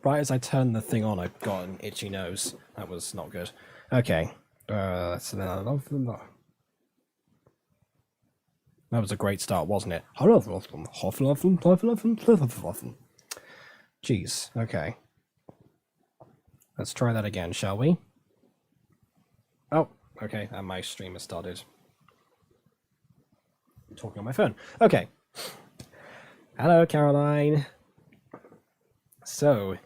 Right as I turned the thing on, I got an itchy nose. That was not good. Okay. That was a great start, wasn't it? Jeez. Okay. Let's try that again, shall we? Oh, okay. And my stream has started. I'm talking on my phone. Okay. Hello, Caroline. So,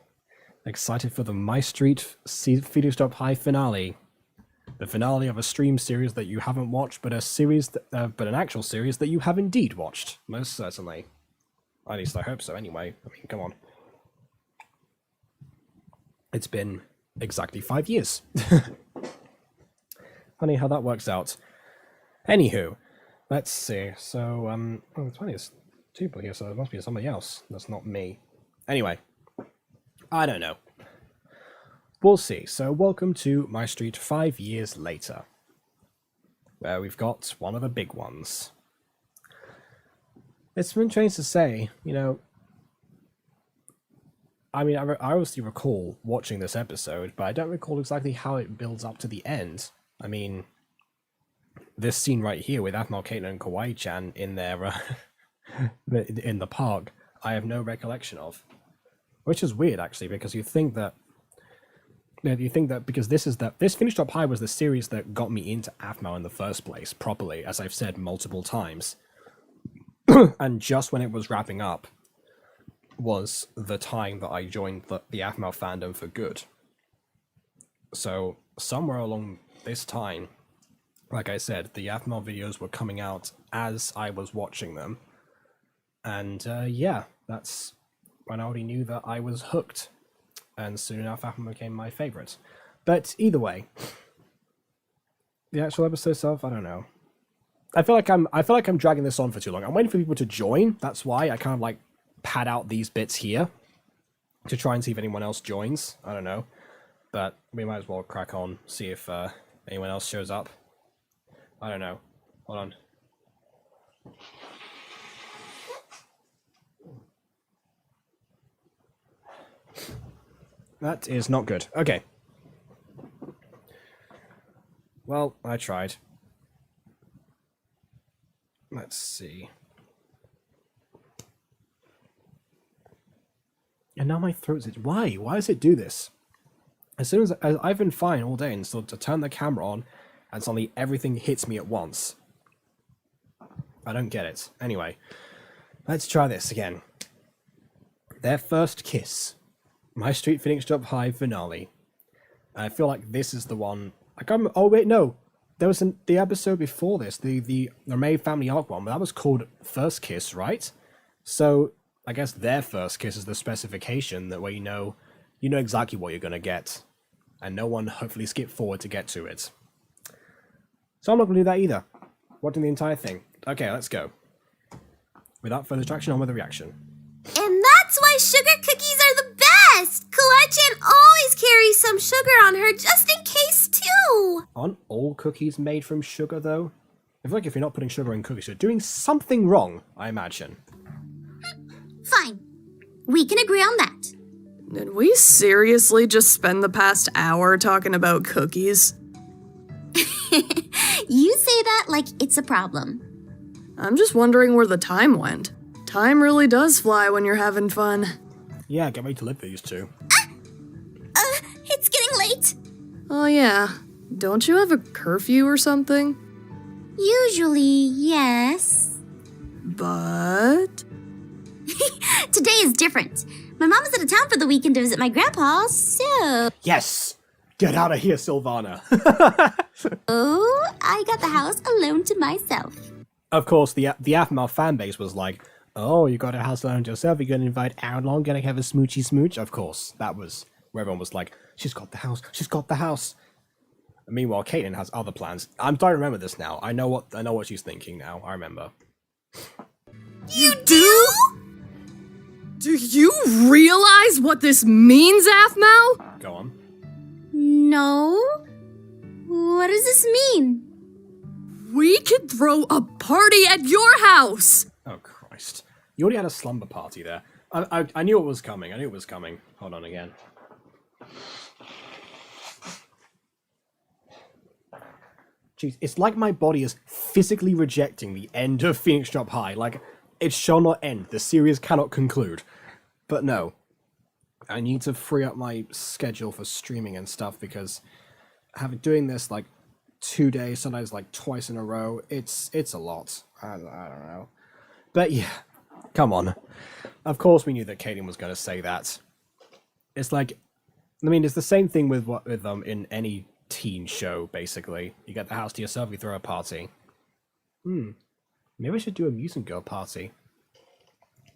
excited for the MyStreet Phoenix Drop High finale. The finale of a stream series that you haven't watched, but but an actual series that you have indeed watched. Most certainly. At least I hope so, anyway. I mean, come on. It's been exactly 5 years. Funny how that works out. Anywho, let's see. So, oh, it's funny, there's 2 people here, so there must be somebody else. That's not me. Anyway, I don't know. We'll see. So, welcome to MyStreet 5 years later, where we've got one of the big ones. It's been strange to say, you know. I mean, I obviously recall watching this episode, but I don't recall exactly how it builds up to the end. I mean, this scene right here with Aphmau, Caitlin, and Kawaii-chan in their in the park, I have no recollection of, which is weird actually, because you think that because this Finish Up High was the series that got me into Aphmau in the first place properly, as I've said multiple times, and just when it was wrapping up was the time that I joined the Aphmau fandom for good. So somewhere along this time, like I said, the Aphmau videos were coming out as I was watching them, and yeah, that's when I already knew that I was hooked, and soon enough Aphmau became my favorite. But either way, the actual episode itself, I don't know. I feel like I'm dragging this on for too long. I'm waiting for people to join. That's why I kind of like pad out these bits here to try and see if anyone else joins. I don't know, but we might as well crack on, see if anyone else shows up. I don't know. Hold on. That is not good. Okay. Well, I tried. Let's see. And now my throat's itching. Why? Why does it do this? As soon as I've been fine all day, and so to turn the camera on, and suddenly everything hits me at once. I don't get it. Anyway, let's try this again. Their first kiss. MyStreet Phoenix Drop High finale. I feel like this is the one. Oh wait, no. There was the episode before this, the May family arc one, but that was called First Kiss, right? So I guess their first kiss is the specification that where you know exactly what you're gonna get, and no one hopefully skip forward to get to it. So I'm not gonna do that either. Watching the entire thing. Okay, let's go. Without further distraction, on with the reaction. And that's why sugar cookies are the best! Kawaii-chan always carries some sugar on her just in case, too! Aren't all cookies made from sugar, though? I feel like if you're not putting sugar in cookies, you're doing something wrong, I imagine. Fine. We can agree on that. Did we seriously just spend the past hour talking about cookies? You say that like it's a problem. I'm just wondering where the time went. Time really does fly when you're having fun. Yeah, get ready to live these two. It's getting late. Oh yeah, don't you have a curfew or something? Usually, yes. But... Today is different. My mom is out of town for the weekend to visit my grandpa, so... Yes! Get out of here, Sylvana! Oh, I got the house alone to myself. Of course, the Aphmau fanbase was like, oh, you got a house alone to yourself, you're gonna invite Aaron along, gonna have a smoochy smooch? Of course, that was where everyone was like, she's got the house, she's got the house. Meanwhile, Caitlin has other plans. I'm starting to remember this now. I know what she's thinking now. I remember. You do? Do you realize what this means, Aphmau? Go on. No? What does this mean? We could throw a party at your house! Oh, Christ. You already had a slumber party there. I knew it was coming. I knew it was coming. Hold on again. Jeez, it's like my body is physically rejecting the end of Phoenix Drop High. Like, it shall not end. The series cannot conclude. But no. I need to free up my schedule for streaming and stuff because doing this like 2 days, sometimes like twice in a row, it's a lot. I don't know. But yeah, come on. Of course we knew that Kaden was going to say that. It's like, I mean, it's the same thing with in any teen show, basically. You get the house to yourself, you throw a party. Maybe I should do a mutant girl party.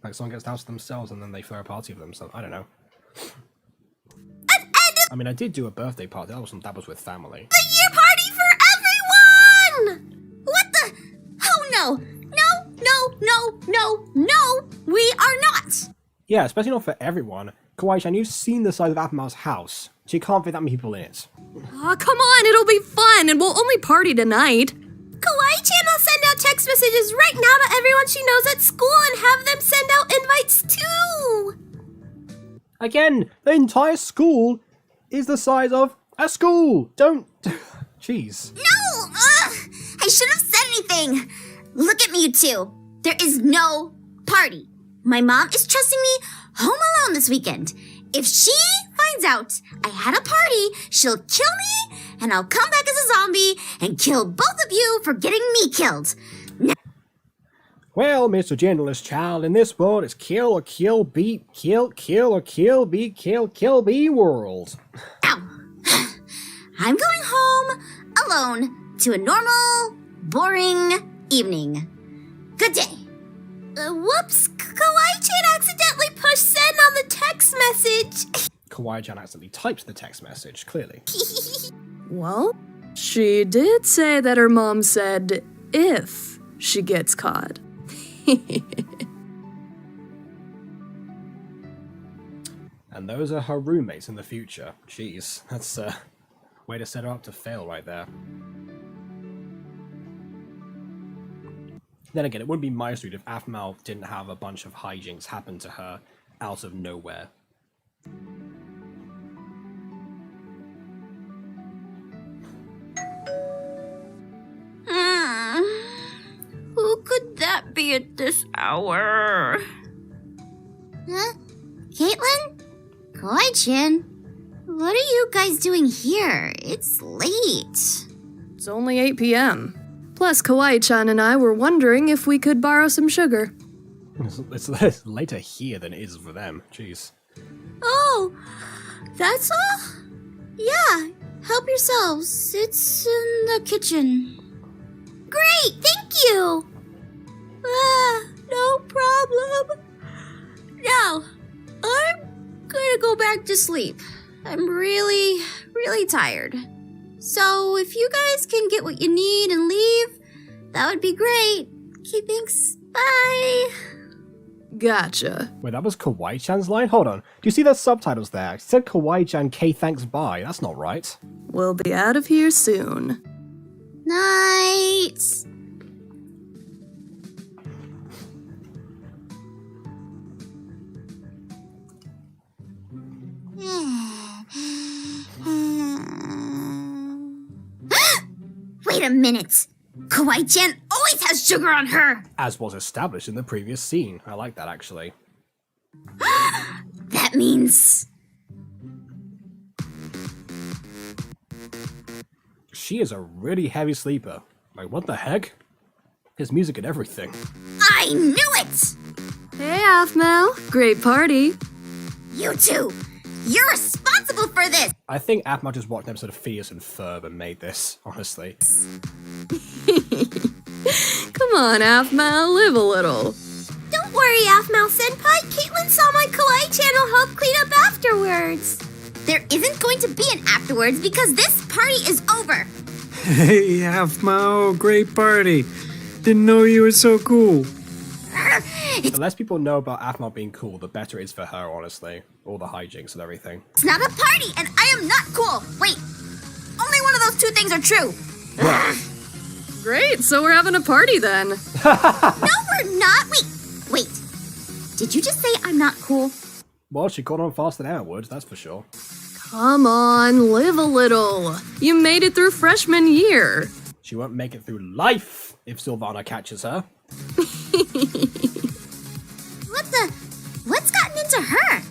Like someone gets the house to themselves and then they throw a party for themselves. I don't know. I mean, I did do a birthday party. That was with family. The year party for everyone! What the? Oh no! No! We are not! Yeah, especially not for everyone. Kawaii-chan, you've seen the size of Aphmau's house. She can't fit that many people in it. Aw, come on, it'll be fun, and we'll only party tonight. Kawaii-chan will send out text messages right now to everyone she knows at school and have them send out invites too! Again, the entire school is the size of a school! Don't... Jeez. No! Ugh! I shouldn't have said anything! Look at me, you two. There is no party. My mom is trusting me home alone this weekend. If she finds out I had a party, she'll kill me, and I'll come back as a zombie and kill both of you for getting me killed. Well, Mr. Gentlest Child, in this world, it's kill or kill, beat, kill or kill, beat, kill, be world. Ow. I'm going home alone to a normal, boring evening. Good day. Whoops, Kawaii-chan accidentally pushed send on the text message. Kawaii-chan accidentally typed the text message, clearly. Well, she did say that her mom said if she gets caught. And those are her roommates in the future. Jeez, that's a way to set her up to fail right there. Then again, it wouldn't be MyStreet if Aphmau didn't have a bunch of hijinks happen to her out of nowhere. Who could that be at this hour? Huh? Caitlin? Kawaii-chan? What are you guys doing here? It's late. It's only 8 p.m. Plus, Kawaii-chan and I were wondering if we could borrow some sugar. It's later here than it is for them. Jeez. Oh, that's all? Yeah, help yourselves. It's in the kitchen. Great, thank you. No problem. Now, I'm gonna go back to sleep. I'm really, really tired. So if you guys can get what you need and leave, that would be great. Okay, thanks. Bye. Gotcha. Wait, that was Kawaii-chan's line? Hold on. Do you see the subtitles there? It said Kawaii-chan, K thanks, bye. That's not right. We'll be out of here soon. Night. Wait a minute. Kawaii-chan always has sugar on her. As was established in the previous scene. I like that, actually. That means... She is a really heavy sleeper. Like, what the heck? There's music and everything. I knew it! Hey, Aphmau. Great party. You two, you're responsible for this! I think Aphmau just watched an episode of Phineas and Ferb and made this, honestly. Come on, Aphmau, live a little. Don't worry, Aphmau-senpai. Caitlin saw my Kawaii channel help clean up afterwards. There isn't going to be an afterwards because this party is over. Hey, Aphmau, great party. Didn't know you were so cool. The less people know about Aphmau being cool, the better it is for her, honestly. All the hijinks and everything. It's not a party, and I am not cool. Wait, only one of those two things are true. Great, so we're having a party then. No, we're not. Wait. Did you just say I'm not cool? Well, she caught on faster than I would, that's for sure. Come on, live a little. You made it through freshman year. She won't make it through life if Sylvana catches her. What's gotten into her?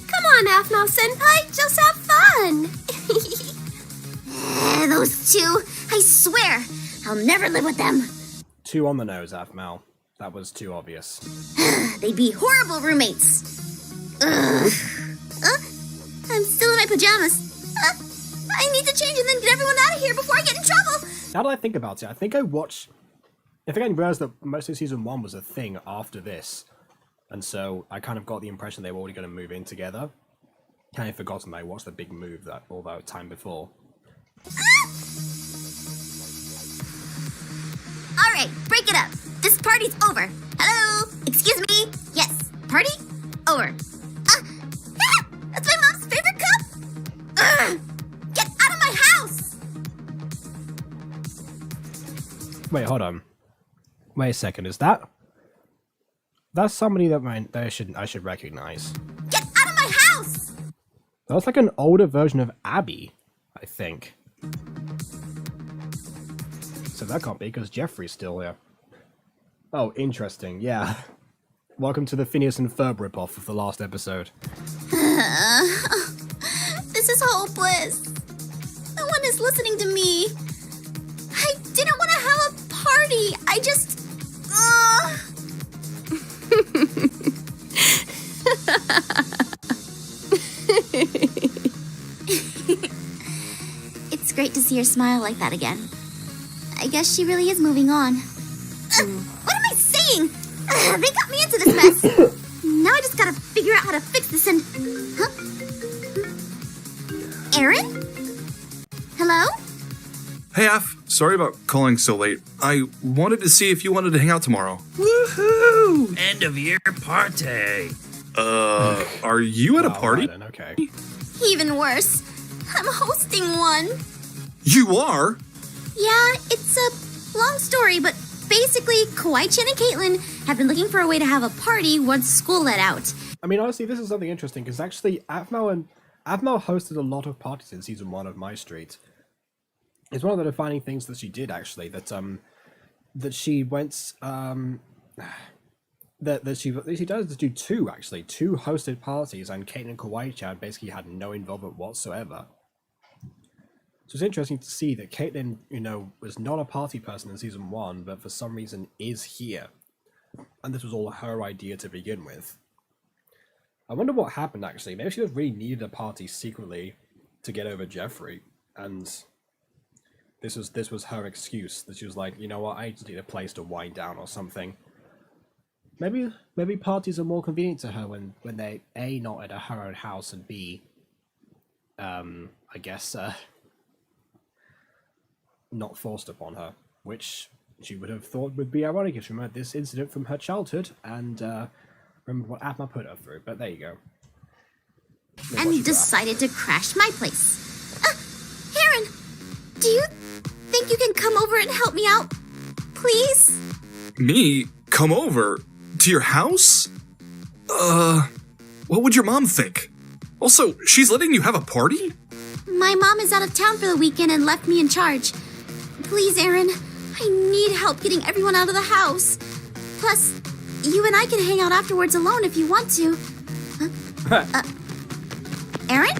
Come on, Aphmau Senpai, just have fun. Those two, I swear, I'll never live with them. Too on the nose, Aphmau. That was too obvious. They'd be horrible roommates. Ugh. I'm still in my pajamas. I need to change and then get everyone out of here before I get in trouble. Now that I think about it, I think I realized that most of season 1 was a thing after this. And so I kind of got the impression they were already going to move in together. Kind of forgotten that I watched the big move all that time before. Alright, break it up. This party's over. Hello? Excuse me? Yes. Party? Over. That's my mom's favorite cup! Get out of my house! Wait, hold on. Wait a second, is that... That's somebody that I should recognize. Get out of my house! That's like an older version of Abby, I think. So that can't be, because Jeffrey's still here. Oh, interesting, yeah. Welcome to the Phineas and Ferb ripoff of the last episode. This is hopeless. No one is listening to me. I didn't want to have a party. I just... It's great to see her smile like that again. I guess she really is moving on. What am I saying? They got me into this mess. Now I just gotta figure out how to fix this and... Huh? Aaron? Hello? Hey, Af. Sorry about calling so late. I wanted to see if you wanted to hang out tomorrow. Woohoo! End of year party. Are you at a party? Right then, okay. Even worse. I'm hosting one. You are? Yeah, it's a long story, but basically, Kawaii-chan and Caitlin have been looking for a way to have a party once school let out. I mean, honestly, this is something interesting, because actually, Aphmau hosted a lot of parties in season 1 of MyStreet. It's one of the defining things that she did, actually, that she went, that she does do two hosted parties, and Caitlin and Kawaii-chan basically had no involvement whatsoever. So it's interesting to see that Caitlin, was not a party person in season 1, but for some reason is here. And this was all her idea to begin with. I wonder what happened, actually. Maybe she just really needed a party secretly to get over Jeffrey, and this was her excuse, that she was like, you know what, I just need a place to wind down or something. Maybe parties are more convenient to her when they A, not at her own house, and B, I guess, not forced upon her, which she would have thought would be ironic if she remembered this incident from her childhood and remember what Aphmau put her through. But there you go. And decided to crash my place. Aaron, do you think you can come over and help me out? Please? Me? Come over? To your house? What would your mom think? Also, she's letting you have a party? My mom is out of town for the weekend and left me in charge. Please, Aaron, I need help getting everyone out of the house. Plus, you and I can hang out afterwards alone if you want to. Aaron?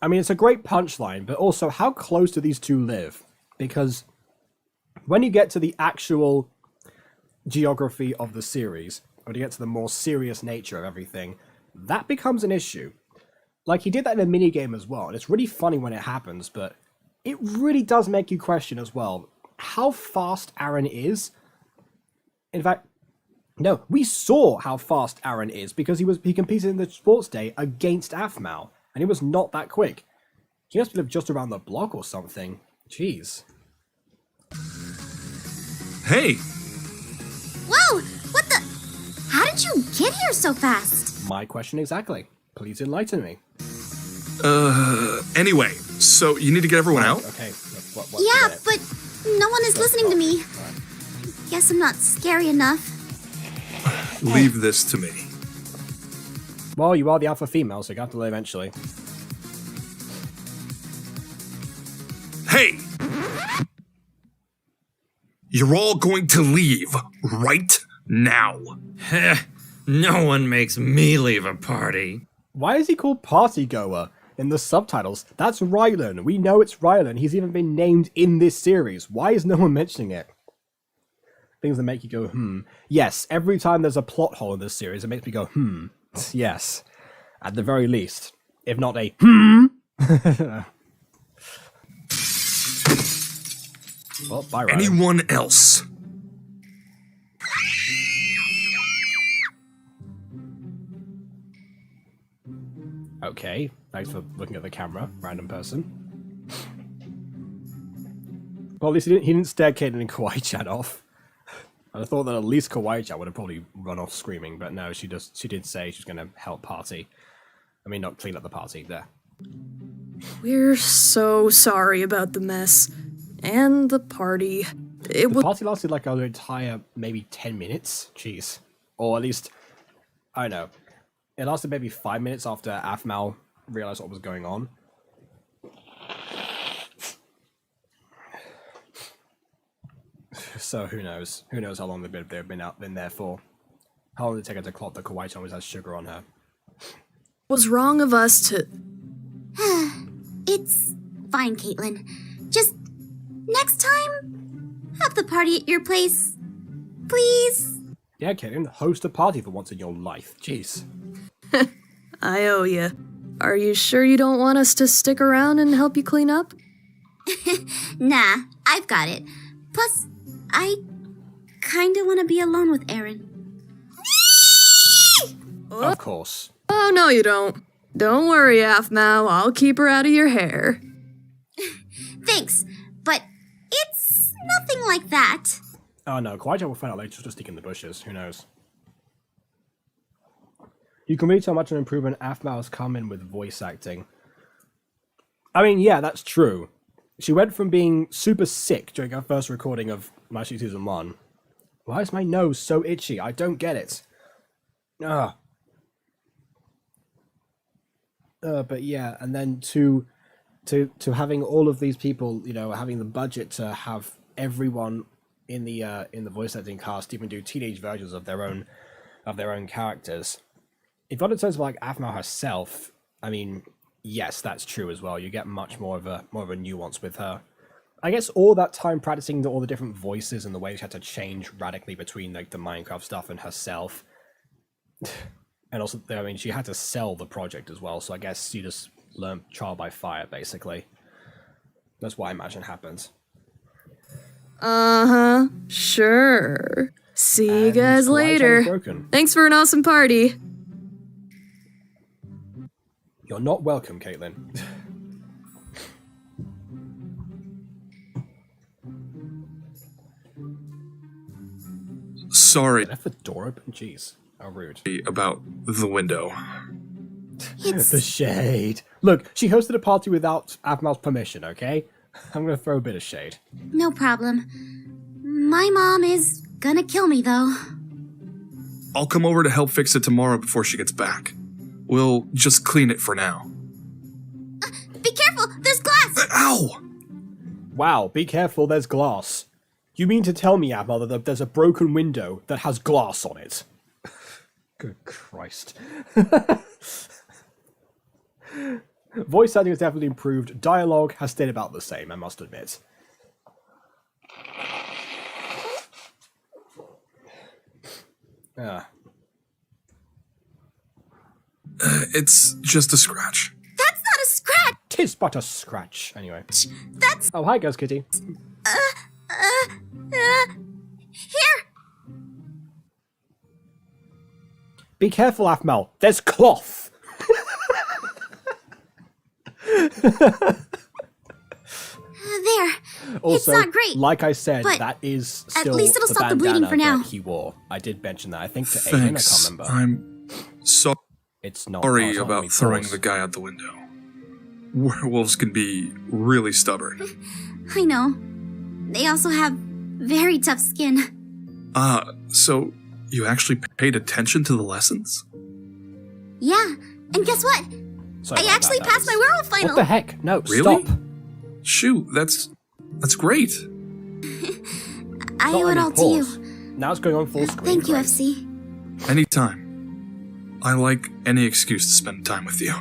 I mean, it's a great punchline, but also, how close do these two live? Because when you get to the actual geography of the series, when you get to the more serious nature of everything, that becomes an issue. Like, he did that in a minigame as well, and it's really funny when it happens, but it really does make you question as well how fast Aaron is. In fact, no, we saw how fast Aaron is, because he competed in the sports day against Aphmau, and he was not that quick. He must live just around the block or something. Jeez. Hey! Whoa! What the? How did you get here so fast? My question exactly. Please enlighten me. Anyway, so you need to get everyone out? Okay. Yeah, but no one is listening to me. guess I'm not scary enough. Leave this to me. Well, you are the alpha female, so you have to live eventually. Hey! You're all going to leave right now. Heh, no one makes me leave a party. Why is he called Party Goer in the subtitles? That's Rylan. We know it's Rylan. He's even been named in this series. Why is no one mentioning it? Things that make you go, Yes, every time there's a plot hole in this series, it makes me go, Yes. At the very least. If not a Well, bye, Rylan. Anyone else? Okay, thanks for looking at the camera, random person. Well, at least he didn't stare Caitlyn and Kawaii-chan off. I'd have thought that at least Kawaii-chan would have probably run off screaming, but no, she did say she's going to help party. I mean, not clean up the party, there. We're so sorry about the mess. And the party. It The was party lasted like an entire, maybe 10 minutes? Jeez. Or at least, I don't know. It lasted maybe 5 minutes after Afmal realized what was going on. So who knows? Who knows how long they've been there for? How long did it take her to clock that Kawaii-chan always has sugar on her? was wrong of us to. It's fine, Caitlin. Just next time, have the party at your place, please. Yeah, Caitlin, host a party for once in your life. Jeez. I owe you. Are you sure you don't want us to stick around and help you clean up? Nah, I've got it. Plus, I kinda wanna be alone with Aaron. Of course. Oh, no, you don't. Don't worry, Afmao. I'll keep her out of your hair. Thanks, but it's nothing like that. Oh no, Kawaii-chan will find out later. She'll just stick in the bushes. Who knows? You can really tell much of an improvement Afmal has come in with voice acting. I mean, yeah, that's true. She went from being super sick during her first recording of MyStreet Season 1. Why is my nose so itchy? I don't get it. But yeah, and then to having all of these people, you know, having the budget to have everyone in the voice acting cast even do teenage versions of their own characters. If on it terms of like Afmal herself, I mean, yes, that's true as well. You get much more of a nuance with her. I guess all that time practicing all the different voices and the way she had to change radically between like the Minecraft stuff and herself. And also, I mean, she had to sell the project as well, so I guess she just learned trial by fire, basically. That's what I imagine happens. Uh-huh. Sure. See you And guys Kawaii-chan later. is broken. Thanks for an awesome party. You're not welcome, Caitlin. Sorry Left the door open? Jeez. How rude. about the window. The shade. Look, she hosted a party without Avmal's permission, okay? I'm gonna throw a bit of shade. No problem. My mom is gonna kill me, though. I'll come over to help fix it tomorrow before she gets back. We'll just clean it for now. Be careful! There's glass! Ow! Wow, be careful, there's glass. You mean to tell me, Avmal, that there's a broken window that has glass on it? Good Christ. Voice acting has definitely improved. Dialogue has stayed about the same, I must admit. It's just a scratch. That's not a scratch! 'Tis but a scratch. Anyway. That's... Oh, hi, Ghost Kitty. Here! Be careful, Afmal. There's cloth. There. Also, It's not great. like I said, but that is at still least it'll the stop the bleeding bandana for now. that he wore. I did mention that. I think to Aiden, I can't Thanks. remember. I'm sorry It's not. sorry it's not about me throwing force. the guy out the window. Werewolves can be really stubborn. I know. They also have very tough skin. So you actually paid attention to the lessons? Yeah, and guess what? Sorry I about actually that, passed my werewolf final. What the heck? No, Really? stop. Shoot, that's great. I Not owe it letting all to you. pause. Now it's going on full screen. Thank you, Great. FC. Anytime. I like any excuse to spend time with you.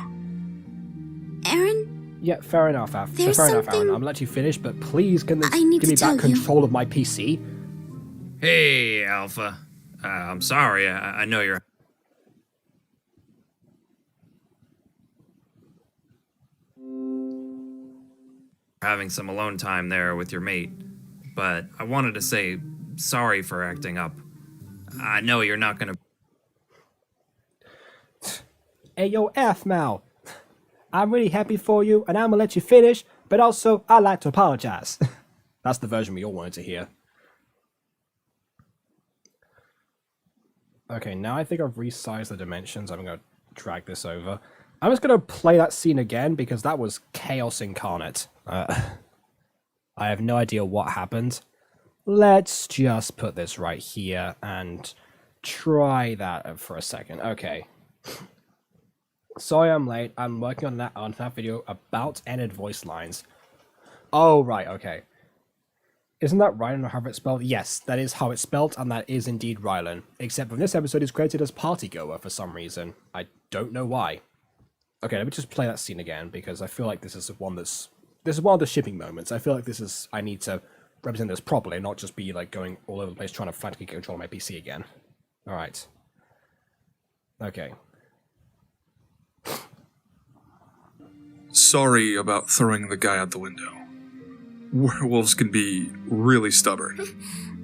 Aaron, Yeah, fair enough, Af. There's fair enough, something Aaron. I'm gonna let you finish, but please can this I need give to me back tell you. control of my PC? Hey, Alpha. I'm sorry. I know you're having some alone time there with your mate, but I wanted to say sorry for acting up. I know you're not gonna. Hey, yo, F, Mal. I'm really happy for you, and I'm gonna let you finish, but also, I'd like to apologize. That's the version we all wanted to hear. Okay, now I think I've resized the dimensions. I'm gonna drag this over. I'm just gonna play that scene again, because that was chaos incarnate. I have no idea what happened. Let's just put this right here, and try that for a second. Okay. Sorry I'm late. I'm working on that video about ended voice lines. Oh, right, okay. Isn't that Rylan or however it's spelled? Yes, that is how it's spelled, and that is indeed Rylan. Except for this episode is created as Partygoer for some reason. I don't know why. Okay, let me just play that scene again, because I feel like this is one of the shipping moments. I feel like I need to represent this properly, not just be like going all over the place trying to frantically get control of my PC again. Alright. Okay. Sorry about throwing the guy out the window. Werewolves can be really stubborn.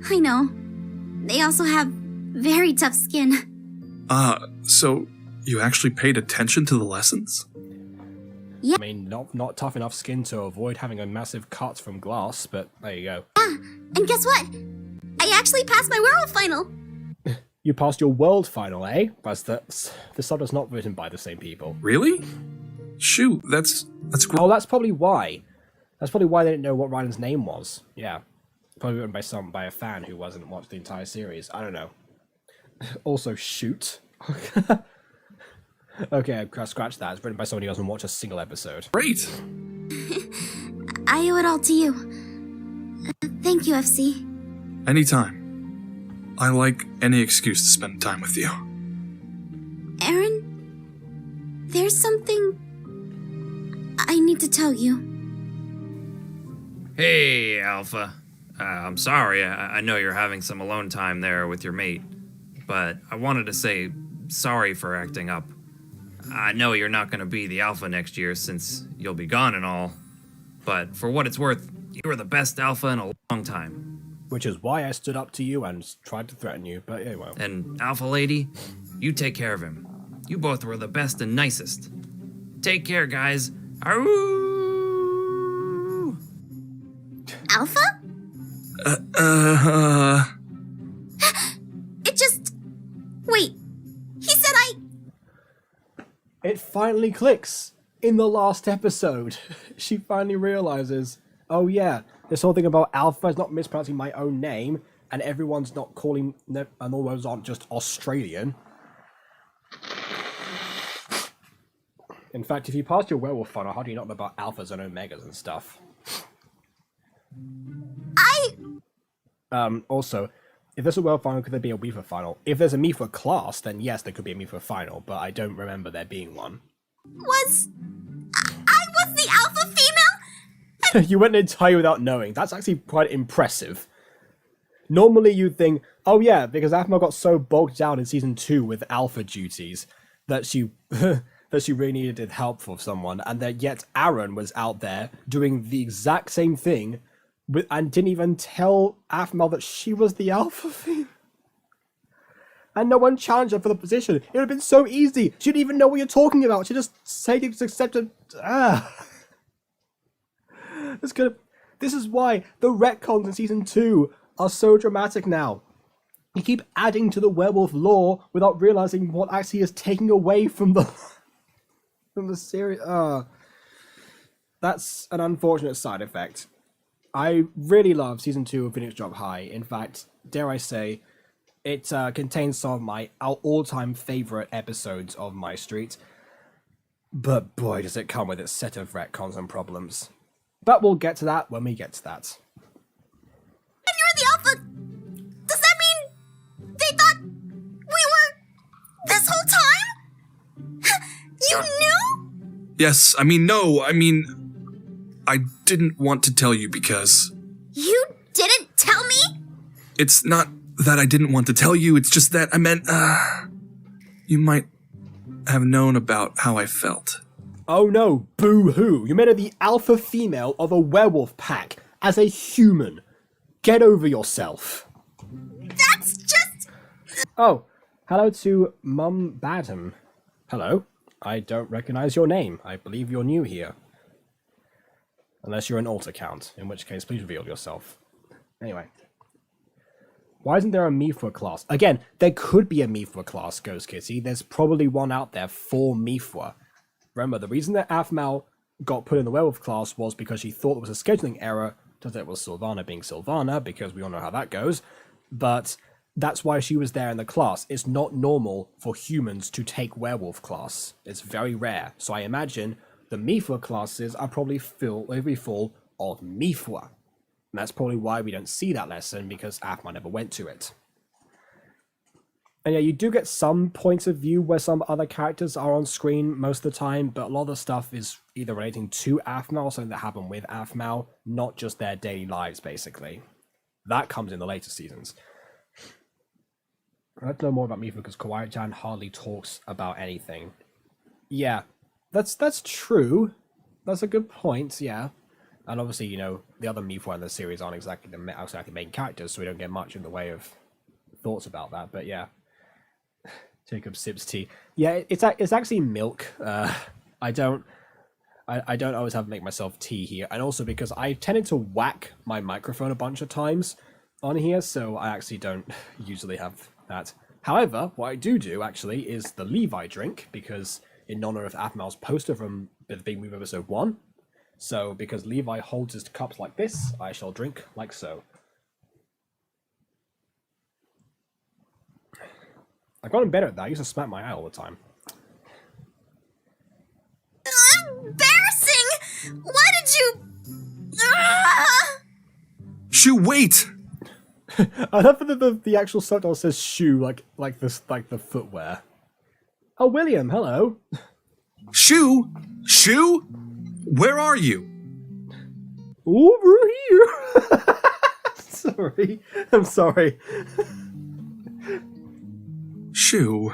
I know. They also have very tough skin. So you actually paid attention to the lessons? I mean, not tough enough skin to avoid having a massive cut from glass, but there you go. And guess what? I actually passed my werewolf final. You passed your world final, eh? That's the sub is not written by the same people. Really? Shoot, that's great. Oh, that's probably why. That's probably why they didn't know what Ryan's name was. Yeah, probably written by a fan who wasn't watched the entire series. I don't know. Also, shoot. Okay, I scratched that. It's written by somebody who hasn't watched a single episode. Great. I owe it all to you. Thank you, FC. Anytime. I like any excuse to spend time with you. Aaron, there's something I need to tell you. Hey, Alpha. I'm sorry. I know you're having some alone time there with your mate, but I wanted to say sorry for acting up. I know you're not going to be the Alpha next year since you'll be gone and all, but for what it's worth, you were the best Alpha in a long time. Which is why I stood up to you and tried to threaten you, but anyway. And Alpha Lady, you take care of him. You both were the best and nicest. Take care, guys. Aroo! Alpha? It just... Wait. He said It finally clicks in the last episode. She finally realizes, oh yeah, this whole thing about Alpha is not mispronouncing my own name, and everyone's not calling, and all those aren't just Australian. In fact, if you passed your werewolf funnel, how do you not know about alphas and omegas and stuff? Also, if there's a werewolf final, could there be a Weaver final? If there's a Mifa class, then yes, there could be a Mifa final, but I don't remember there being one. I was the alpha female? You went entirely without knowing. That's actually quite impressive. Normally you'd think, oh yeah, because Aphmau got so bogged down in season 2 with alpha duties that she that she really needed help for someone, and that yet Aaron was out there doing the exact same thing and didn't even tell Aphmau that she was the alpha female. And no one challenged her for the position. It would have been so easy. She didn't even know what you're talking about. She just said it's accepted. This is why the retcons in season 2 are so dramatic now. You keep adding to the werewolf lore without realizing what actually is taking away from the series. That's an unfortunate side effect. I really love season 2 of Phoenix Drop High. In fact, dare I say, It contains some of my all-time favorite episodes of MyStreet. But boy, does it come with its set of retcons and problems. But we'll get to that when we get to that. And you're the Alpha. Does that mean they thought we were this whole time? You knew? Yes, no, I didn't want to tell you because You didn't tell me? it's not that I didn't want to tell you, it's just that I meant, you might have known about how I felt. Oh no, boo-hoo. You made her the alpha female of a werewolf pack as a human. Get over yourself. That's just... Oh, hello to Mum Badham. Hello. I don't recognize your name. I believe you're new here. Unless you're an alt account, in which case please reveal yourself. Anyway. Why isn't there a Mifwa class? Again, there could be a Mifwa class, Ghost Kitty. There's probably one out there for Mifwa. Remember, the reason that Aphmau got put in the werewolf class was because she thought there was a scheduling error. Turns out it was Sylvana being Sylvana, because we all know how that goes. But that's why she was there in the class. It's not normal for humans to take werewolf class. It's very rare. So I imagine the Mifwa classes are probably full of Mifwa. And that's probably why we don't see that lesson, because Aphmau never went to it. And yeah, you do get some points of view where some other characters are on screen most of the time, but a lot of the stuff is either relating to Aphmau or something that happened with Aphmau, not just their daily lives, basically. That comes in the later seasons. I'd like to know more about Mifwa because Kawaii-chan hardly talks about anything. Yeah, that's true. That's a good point, yeah. And obviously, you know, the other Mifwa in the series aren't exactly the main characters, so we don't get much in the way of thoughts about that, but yeah. Jacob sips tea. Yeah, it's actually milk. I don't always have to make myself tea here, and also because I tended to whack my microphone a bunch of times on here, so I actually don't usually have that. However, what I do actually is the Levi drink, because in honor of Aphmau's poster from the Big Move episode 1. So because Levi holds his cups like this, I shall drink like so. I've gotten better at that. I used to smack my eye all the time. Embarrassing! Why did you... Shoo, wait! I love that the actual subtitle says shoe, like the footwear. Oh, William, hello. Shoo? Shoo? Where are you? Over here. Sorry. I'm sorry. Shoo.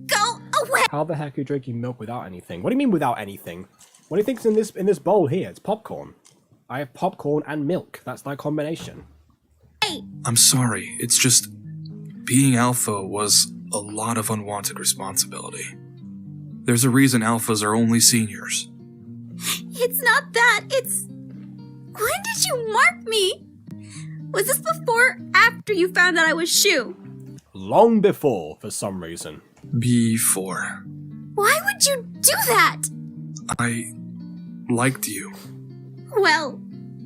Go away! How the heck are you drinking milk without anything? What do you mean without anything? What do you think's in this bowl here? It's popcorn. I have popcorn and milk. That's my combination. I'm sorry. It's just being alpha was a lot of unwanted responsibility. There's a reason alphas are only seniors. It's not that, it's... When did you mark me? Was this before or after you found out I was Shu? Long before, for some reason. Before. Why would you do that? I liked you. Well,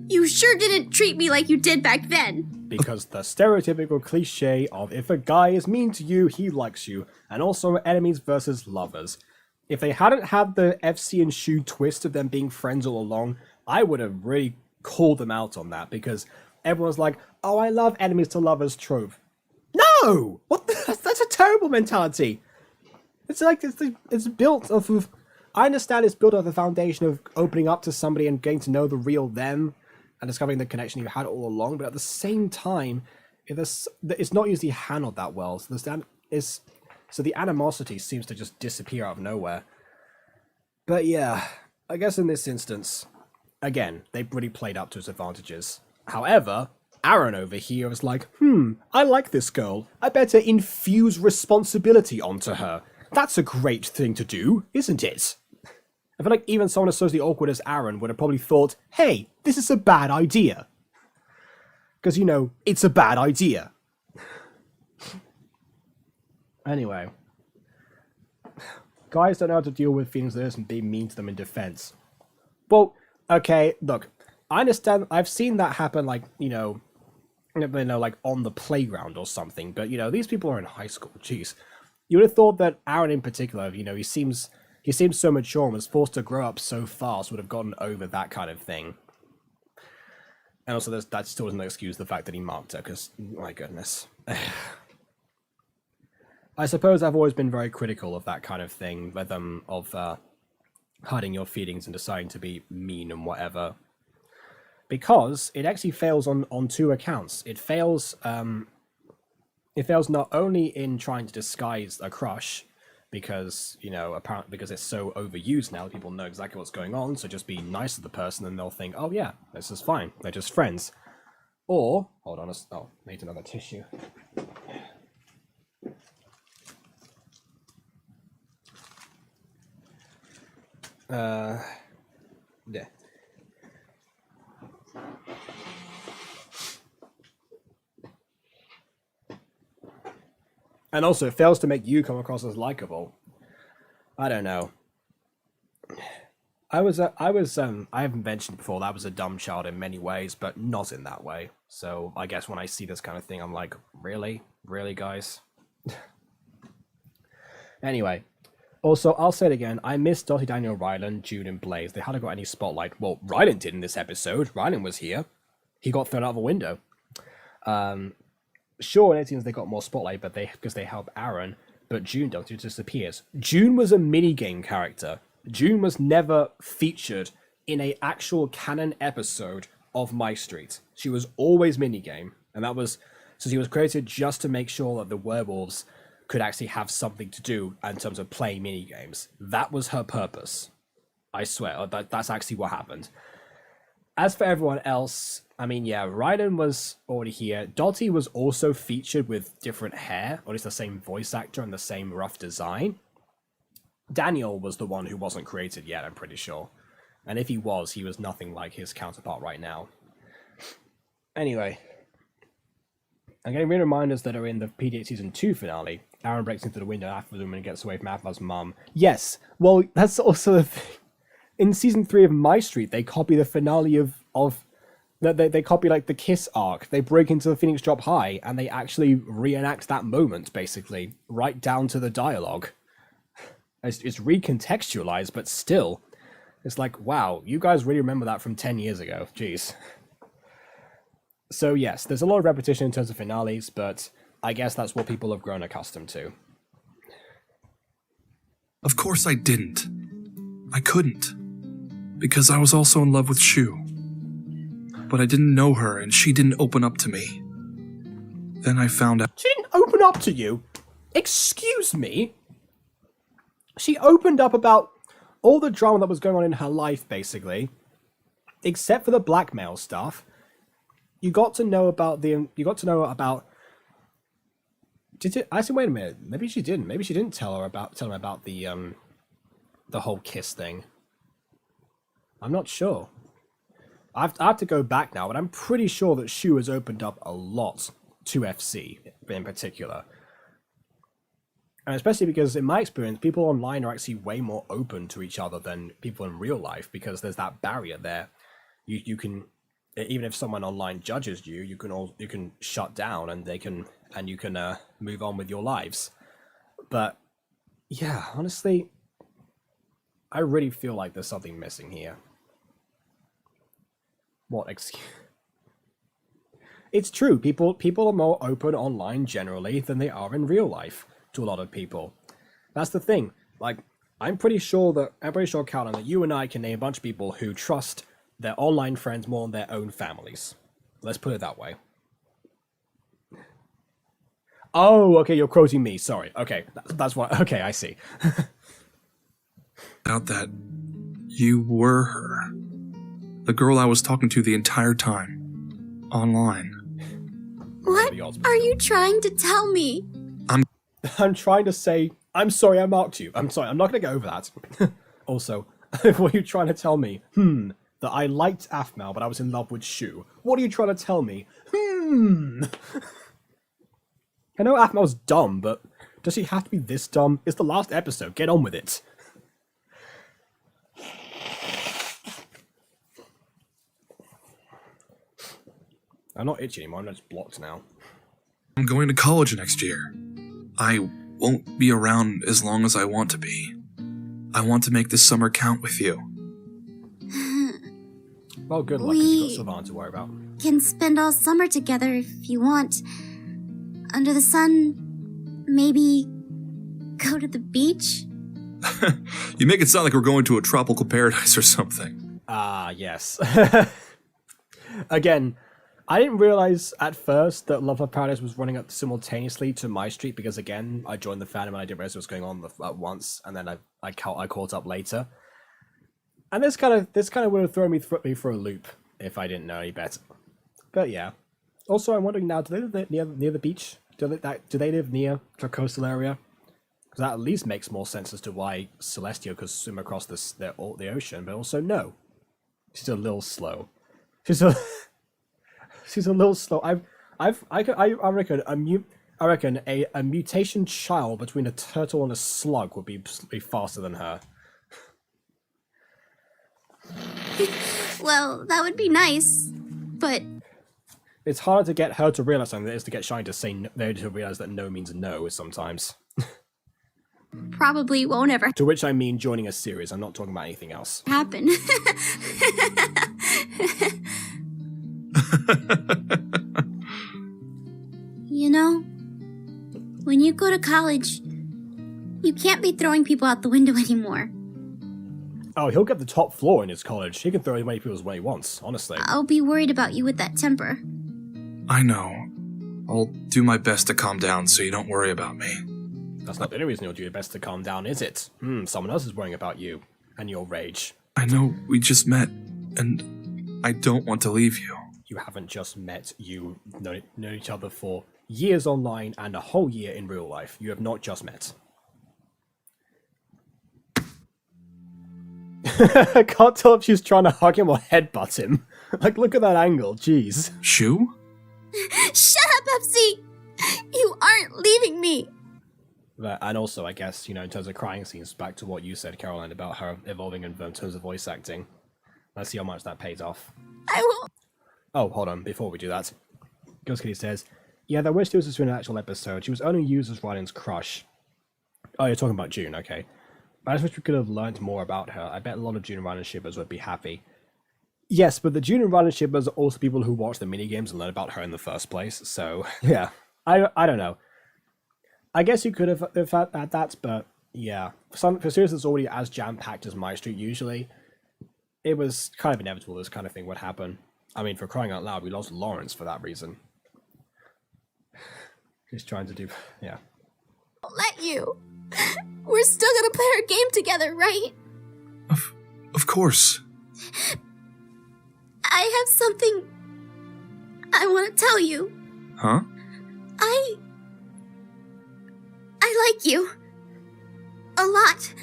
you sure didn't treat me like you did back then. Because the stereotypical cliche of if a guy is mean to you, he likes you, and also enemies versus lovers. If they hadn't had the FC and Shu twist of them being friends all along, I would have really called them out on that, because everyone's like, oh, I love enemies to lovers trope. No! What? That's a terrible mentality. It's like, it's built off of... I understand it's built off the foundation of opening up to somebody and getting to know the real them, and discovering the connection you had all along, but at the same time, it's not usually handled that well, so the animosity seems to just disappear out of nowhere. But yeah, I guess in this instance, again, they've really played up to its advantages. However, Aaron over here is like, I like this girl. I better infuse responsibility onto her. That's a great thing to do, isn't it? I feel like even someone as socially awkward as Aaron would have probably thought, hey, this is a bad idea. Because, you know, it's a bad idea. Anyway. Guys don't know how to deal with feelings like this and being mean to them in defense. Well, okay, look. I understand, I've seen that happen, like, you know, like on the playground or something. But these people are in high school. Jeez, you would have thought that Aaron in particular, he seems so mature and was forced to grow up so fast, would have gotten over that kind of thing. And also, that still doesn't excuse the fact that he marked her, because, my goodness. I suppose I've always been very critical of that kind of thing, of hiding your feelings and deciding to be mean and whatever. Because it actually fails on two accounts. It fails not only in trying to disguise a crush, because, apparently because it's so overused now, people know exactly what's going on, so just be nice to the person and they'll think, oh yeah, this is fine, they're just friends. Or, hold on, need another tissue. Yeah. And also, it fails to make you come across as likable. I don't know. I haven't mentioned before that I was a dumb child in many ways, but not in that way. So I guess when I see this kind of thing, I'm like, really? Really, guys? Anyway. Also, I'll say it again, I miss Dottie, Daniel, Rylan, June, and Blaze. They hadn't got any spotlight. Well, Rylan did in this episode. Rylan was here. He got thrown out of a window. Sure, in 18s they got more spotlight, but because they help Aaron, but June just disappears. June was a minigame character. June was never featured in an actual canon episode of MyStreet. She was always minigame, and she was created just to make sure that the werewolves could actually have something to do in terms of playing minigames. That was her purpose. I swear, that's actually what happened. As for everyone else, I mean, yeah, Ryden was already here. Dottie was also featured with different hair, or at least the same voice actor and the same rough design. Daniel was the one who wasn't created yet, I'm pretty sure. And if he was nothing like his counterpart right now. Anyway, I'm getting real reminders that are in the PD8 Season 2 finale. Aaron breaks into the window after the room and gets away from Aphma's mum. Yes, well, that's also the thing. In Season 3 of MyStreet, they copy the finale they copy, like, the Kiss arc. They break into the Phoenix Drop High, and they actually reenact that moment, basically. Right down to the dialogue. It's recontextualized, but still. It's like, wow, you guys really remember that from 10 years ago. Jeez. So yes, there's a lot of repetition in terms of finales, but I guess that's what people have grown accustomed to. Of course I didn't. I couldn't. Because I was also in love with Shu. But I didn't know her, and she didn't open up to me. Then I found out... She didn't open up to you? Excuse me? She opened up about all the drama that was going on in her life, basically. Except for the blackmail stuff. You got to know about... Did it... Actually, wait a minute. Maybe she didn't. Maybe she didn't tell him about the whole Kiss thing. I'm not sure. I have to go back now, but I'm pretty sure that Shu has opened up a lot to FC in particular. And especially because, in my experience, people online are actually way more open to each other than people in real life, because there's that barrier there. You can, even if someone online judges you, you can shut down and you can move on with your lives. But yeah, honestly, I really feel like there's something missing here. What excuse? It's true. People are more open online generally than they are in real life to a lot of people. That's the thing. Like, I'm pretty sure, Calvin, that you and I can name a bunch of people who trust their online friends more than their own families. Let's put it that way. Oh, okay, you're quoting me. Sorry. Okay, that's why. Okay, I see. Out that you were her. The girl I was talking to the entire time. Online. What are you trying to tell me? I'm trying to say, I'm sorry I marked you. I'm sorry, I'm not going to go over that. Also, what are you trying to tell me? That I liked Aphmau, but I was in love with Shu. What are you trying to tell me? I know Aphmau's dumb, but does she have to be this dumb? It's the last episode. Get on with it. I'm not itchy anymore, I'm just blocked now. I'm going to college next year. I won't be around as long as I want to be. I want to make this summer count with you. Well, good luck, because you've got Savannah to worry about. Can spend all summer together if you want. Under the sun, maybe go to the beach? You make it sound like we're going to a tropical paradise or something. Ah, yes. Again, I didn't realize at first that Love of Paradise was running up simultaneously to MyStreet because, again, I joined the fandom and I didn't realize what was going on at once, and then I caught up later. And this kind of would have thrown me for a loop if I didn't know any better. But yeah. Also, I'm wondering now, do they live near the beach? Do they live near the coastal area? Because that at least makes more sense as to why Celestia could swim across the ocean. But also, no, she's a little slow. She's a little slow. I reckon a mutation child between a turtle and a slug would be faster than her. Well, that would be nice, but It's harder to get her to realize something than it is to get Shine to say no, to realize that no means no sometimes. probably won't ever To which I mean joining a series. I'm not talking about anything else. happen. You know, when you go to college, you can't be throwing people out the window anymore. Oh, he'll get the top floor in his college. He can throw as many people as he wants, honestly. I'll be worried about you with that temper. I know. I'll do my best to calm down so you don't worry about me. That's not the only reason you'll do your best to calm down, is it? Someone else is worrying about you and your rage. I know we just met, and I don't want to leave you. You haven't just met. You know each other for years online and a whole year in real life. You have not just met. I can't tell if she's trying to hug him or headbutt him. Like, look at that angle, jeez. Shu? Shut up, Pepsi! You aren't leaving me! And also, I guess, in terms of crying scenes, back to what you said, Caroline, about her evolving in terms of voice acting. Let's see how much that pays off. I won't. Oh, hold on, before we do that. Ghost Kitty says, yeah, there wish this was in an actual episode. She was only used as Ryan's crush. Oh, you're talking about June, okay. I just wish we could have learned more about her. I bet a lot of June and Ryan shippers would be happy. Yes, but the June and Ryan shippers are also people who watch the minigames and learn about her in the first place, so, yeah. I don't know. I guess you could have had that, but, yeah. For series that's already as jam-packed as MyStreet usually, it was kind of inevitable this kind of thing would happen. I mean, for crying out loud, we lost Lawrence for that reason. He's trying to do, yeah. I'll let you. We're still gonna play our game together, right? Of course. I have something I want to tell you. Huh? I like you. A lot.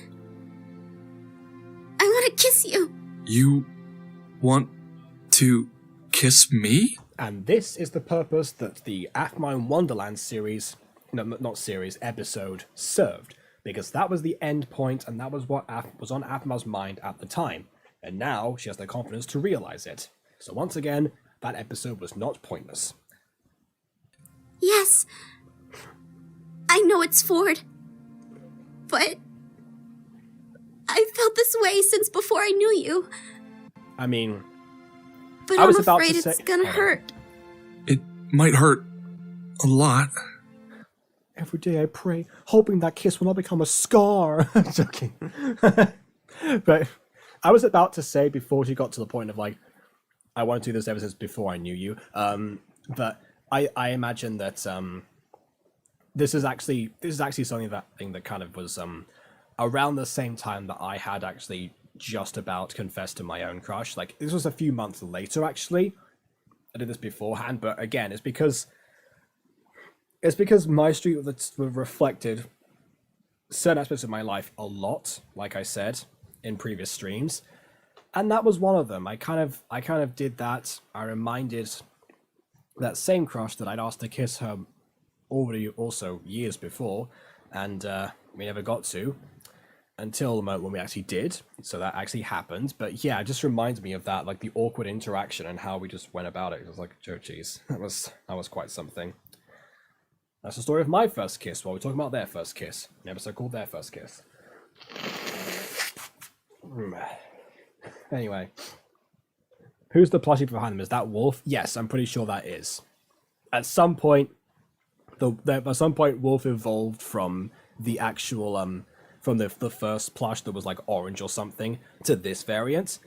I want to kiss you. You want to kiss me? And this is the purpose that the Aphmau Wonderland series, no, not series, episode served. Because that was the end point, and that was what was on Aphmau's mind at the time. And now she has the confidence to realize it. So once again, that episode was not pointless. Yes. I know it's Ford. But I felt this way since before I knew you. I mean, But I I'm was about to afraid it's say- gonna hold on. hurt. It might hurt a lot. every day I pray, hoping that kiss will not become a scar. I'm joking. But I was about to say before she got to the point of like, I want to do this ever since before I knew you. But I imagine that this is actually something that kind of was around the same time that I had actually just about confessed to my own crush. Like this was a few months later actually. I did this beforehand, but again, it's because MyStreet reflected certain aspects of my life a lot, like I said in previous streams, and that was one of them. I kind of did that. I reminded that same crush that I'd asked to kiss her already also years before, and we never got to. until the moment when we actually did. So that actually happened. But yeah, it just reminds me of that, like the awkward interaction and how we just went about it. It was like, oh geez, that was quite something. That's the story of my first kiss while we're talking about their first kiss. An episode called Their First Kiss. Anyway. Who's the plushie behind them? Is that Wolf? Yes, I'm pretty sure that is. At some point, Wolf evolved from the actual from the first plush that was like orange or something to this variant.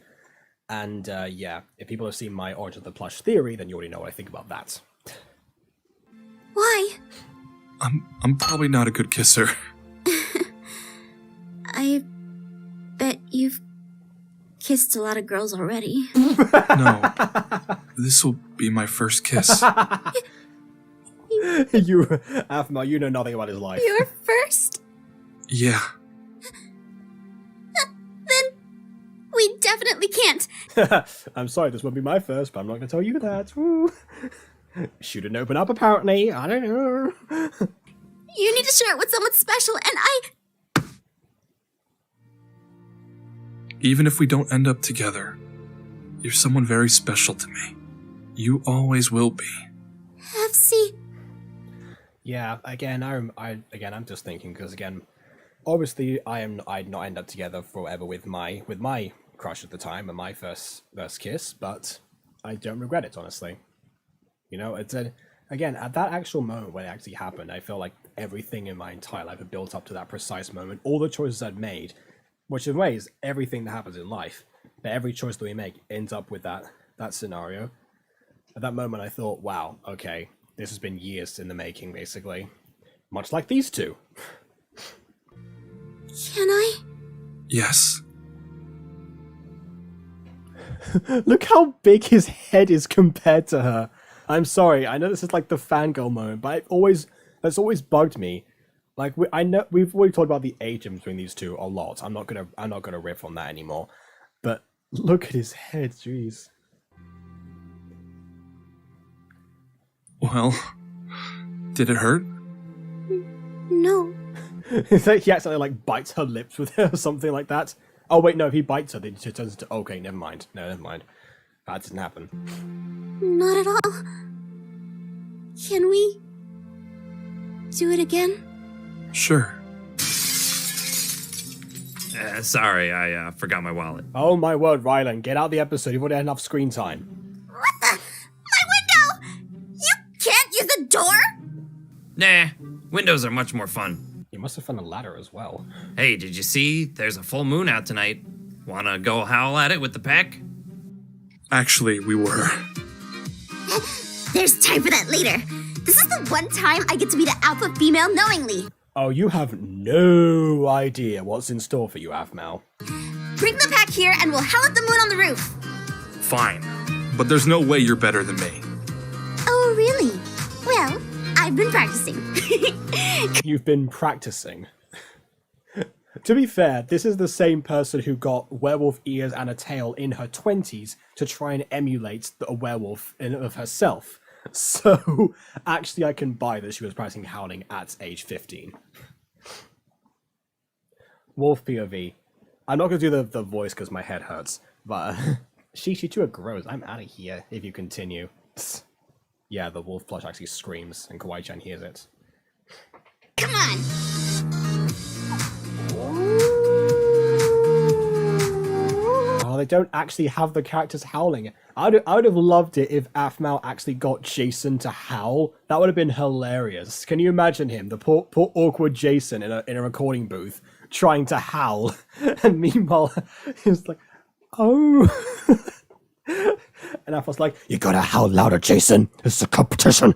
And yeah, if people have seen my Origin of the Plush theory, then you already know what I think about that. Why? I'm probably not a good kisser. I bet you've kissed a lot of girls already. No. This will be my first kiss. You, Afma, you know nothing about his life. Your first? Yeah. Then we definitely can't. I'm sorry, this won't be my first, but I'm not going to tell you that. Woo. Shouldn't open up, apparently. I don't know. You need to share it with someone special, and Even if we don't end up together, you're someone very special to me. You always will be. FC. Yeah, again, I'm just thinking because again, obviously, I'd not end up together forever with my crush at the time and my first kiss, but I don't regret it, honestly. You know, again, at that actual moment when it actually happened, I feel like everything in my entire life had built up to that precise moment. All the choices I'd made, which in ways, everything that happens in life, but every choice that we make ends up with that scenario. At that moment, I thought, wow, okay, this has been years in the making, basically. Much like these two. Can I? Yes. Look how big his head is compared to her. I'm sorry, I know this is like the fangirl moment, but that's always bugged me. Like I know we've already talked about the age difference between these two a lot. I'm not gonna riff on that anymore. But look at his head, jeez. Well, did it hurt? No. It's like he accidentally like bites her lips with her or something like that. Oh wait, no, if he bites her, then she turns into okay, never mind. No, never mind. That didn't happen. Not at all. Can we do it again? Sure. Sorry, I forgot my wallet. Oh my word, Rylan, get out the episode. You've already had enough screen time. What the? My window! You can't use the door? Nah, windows are much more fun. You must have found a ladder as well. Hey, did you see? There's a full moon out tonight. Wanna go howl at it with the pack? Actually, we were. There's time for that later. This is the one time I get to be the alpha female knowingly. Oh, you have no idea what's in store for you, Afmal. Bring the pack here and we'll howl at the moon on the roof. Fine. But there's no way you're better than me. Oh, really? Well, I've been practicing. You've been practicing. To be fair, this is the same person who got werewolf ears and a tail in her 20s to try and emulate a werewolf of herself. So, actually, I can buy that she was practicing howling at age 15. Wolf POV. I'm not going to do the voice because my head hurts, but she too are gross. I'm out of here if you continue. Yeah, the wolf plush actually screams, and Kawaii-chan hears it. Come on. Oh, they don't actually have the characters howling. I would have loved it if Afmal actually got Jason to howl. That would have been hilarious. Can you imagine him, the poor awkward Jason in a recording booth, trying to howl, and meanwhile he's like, oh. And Afmal's like, you gotta howl louder, Jason. It's a competition.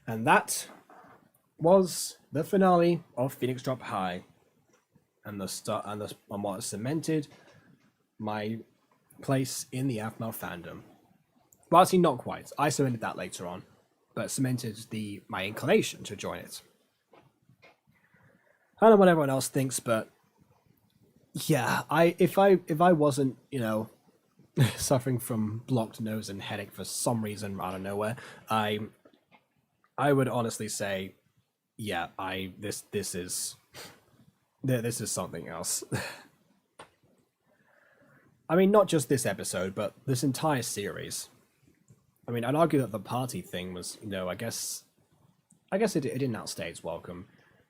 And that was the finale of Phoenix Drop High, and what cemented my place in the Afmal fandom. Well, actually, not quite. I cemented that later on, but cemented my inclination to join it. I don't know what everyone else thinks, but yeah, if I wasn't, suffering from blocked nose and headache for some reason out of nowhere, I would honestly say, yeah, this is something else. I mean, not just this episode, but this entire series. I mean, I'd argue that the party thing was, I guess it didn't outstay its welcome.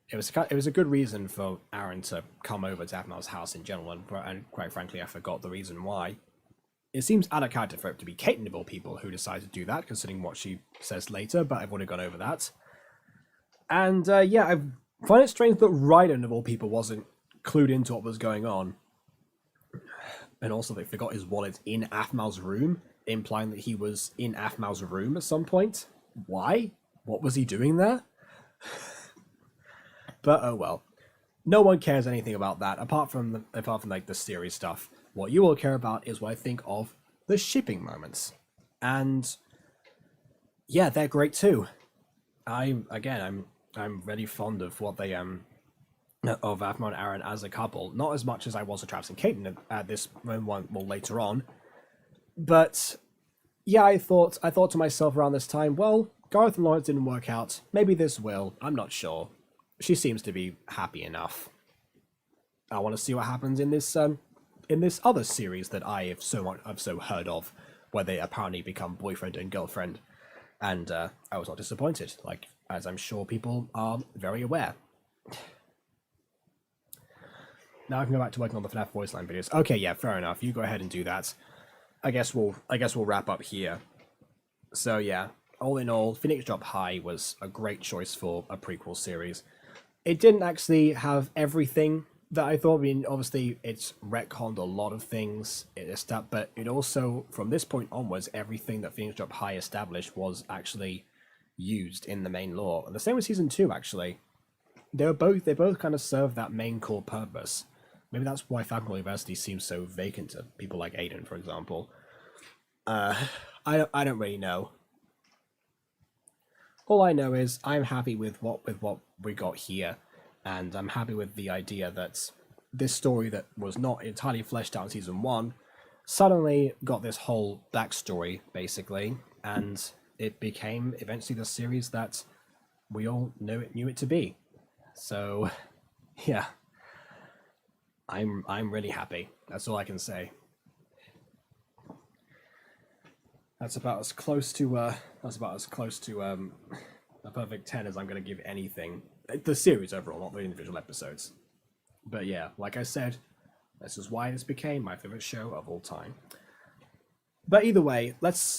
It was a good reason for Aaron to come over to Aphmau's house in general, and quite frankly, I forgot the reason why. It seems out of character for it to be Caitlin of all people who decided to do that, considering what she says later, but I've already gone over that. And yeah, I find it strange that Ryden of all people wasn't clued into what was going on. And also they forgot his wallet in Aphmau's room, implying that he was in Aphmau's room at some point. Why? What was he doing there? But oh well. No one cares anything about that, apart from like the series stuff. What you all care about is what I think of the shipping moments. And yeah, they're great too. I'm really fond of what they of Aphmau and Aaron as a couple. Not as much as I was with Travis and Caitlin at this one later on. But yeah, I thought to myself around this time, well, Gareth and Lawrence didn't work out. Maybe this will. I'm not sure. She seems to be happy enough. I want to see what happens in this other series that I've so heard of, where they apparently become boyfriend and girlfriend. And I was not disappointed, like, as I'm sure people are very aware. Now I can go back to working on the FNAF voice line videos. Okay, yeah, fair enough. You go ahead and do that. I guess we'll wrap up here. So yeah, all in all, Phoenix Drop High was a great choice for a prequel series. It didn't actually have everything that I thought. I mean, obviously, it's retconned a lot of things, but it also, from this point onwards, everything that Phoenix Drop High established was actually used in the main lore. And the same with Season 2, actually. They both kind of serve that main core purpose. Maybe that's why Falcon University seems so vacant to people like Aiden, for example. I don't really know. All I know is I'm happy with what we got here, and I'm happy with the idea that this story that was not entirely fleshed out in Season 1 suddenly got this whole backstory, basically, and it became eventually the series that we all knew it to be. So, yeah. I'm really happy. That's all I can say. That's about as close to a perfect 10 as I'm going to give anything. The series overall, not the individual episodes. But yeah, like I said, this is why this became my favorite show of all time. But either way,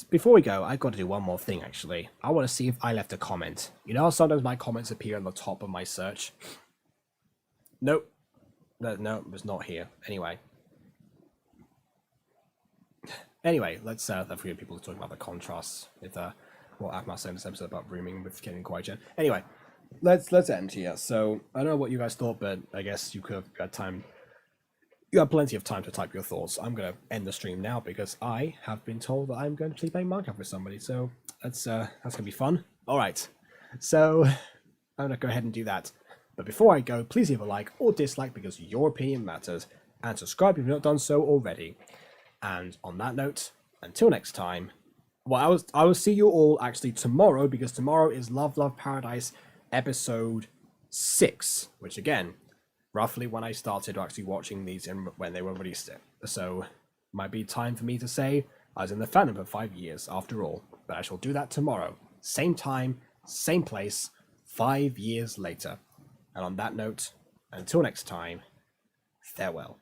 before we go, I've got to do one more thing actually. I want to see if I left a comment. You know how sometimes my comments appear on the top of my search? Nope. No, it was not here. Anyway, let's forget people talking about the contrasts with what Aphmau said in this episode about rooming with Ken and Kwai-Chen. Anyway, let's end here. So I don't know what you guys thought, but I guess you could have got time. You have plenty of time to type your thoughts. I'm gonna end the stream now because I have been told that I'm going to be playing Minecraft with somebody. So that's gonna be fun. All right, so I'm gonna go ahead and do that. But before I go, please leave a like or dislike because your opinion matters, and subscribe if you've not done so already. And on that note, until next time, well, I will see you all actually tomorrow, because tomorrow is Love Love Paradise episode 6, which again, roughly when I started actually watching these and when they were released. So might be time for me to say I was in the fandom for 5 years after all, but I shall do that tomorrow. Same time, same place, 5 years later. And on that note, until next time, farewell.